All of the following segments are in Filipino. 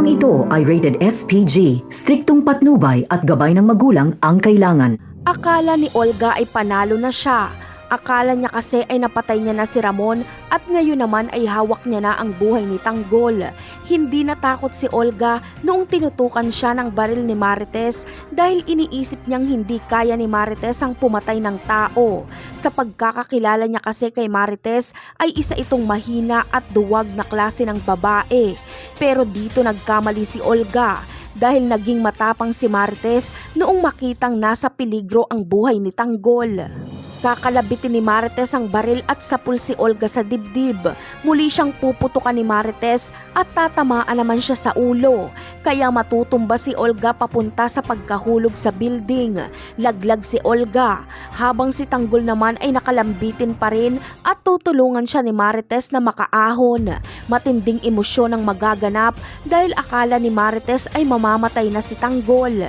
Programang ito ay rated SPG, striktong patnubay at gabay ng magulang ang kailangan. Akala ni Olga ay panalo na siya. Akala niya kasi ay napatay niya na si Ramon at ngayon naman ay hawak niya na ang buhay ni Tanggol. Hindi natakot si Olga noong tinutukan siya ng baril ni Marites dahil iniisip niyang hindi kaya ni Marites ang pumatay ng tao. Sa pagkakakilala niya kasi kay Marites ay isa itong mahina at duwag na klase ng babae. Pero dito nagkamali si Olga dahil naging matapang si Marites noong makitang nasa peligro ang buhay ni Tanggol. Kakalabitin ni Marites ang baril at sapul si Olga sa dibdib. Muli siyang puputukan ni Marites at tatamaan naman siya sa ulo. Kaya matutumba si Olga papunta sa pagkahulog sa building. Laglag si Olga, habang si Tanggol naman ay nakalambitin pa rin at tutulungan siya ni Marites na makaahon. Matinding emosyon ang magaganap dahil akala ni Marites ay mamamatay na si Tanggol.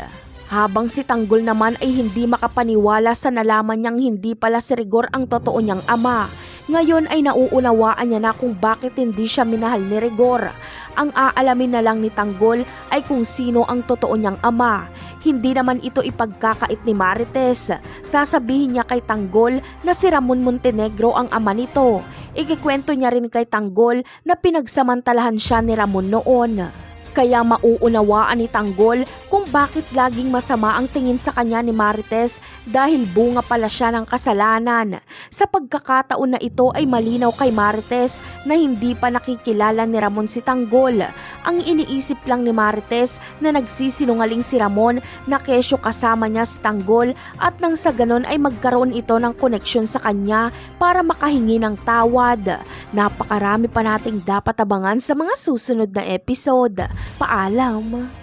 Habang si Tanggol naman ay hindi makapaniwala sa nalaman niyang hindi pala si Rigor ang totoo niyang ama. Ngayon ay nauunawaan niya na kung bakit hindi siya minahal ni Rigor. Ang aalamin na lang ni Tanggol ay kung sino ang totoo niyang ama. Hindi naman ito ipagkakait ni Marites. Sasabihin niya kay Tanggol na si Ramon Montenegro ang ama nito. Ikikwento niya rin kay Tanggol na pinagsamantalahan siya ni Ramon noon. Kaya mauunawaan ni Tanggol kung bakit laging masama ang tingin sa kanya ni Marites dahil bunga pala siya ng kasalanan. Sa pagkakataon na ito ay malinaw kay Marites na hindi pa nakikilala ni Ramon si Tanggol. Ang iniisip lang ni Marites na nagsisinungaling si Ramon na kesyo kasama niya si Tanggol at nang sa ganon ay magkaroon ito ng koneksyon sa kanya para makahingi ng tawad. Napakarami pa nating dapat abangan sa mga susunod na episode. Paalam!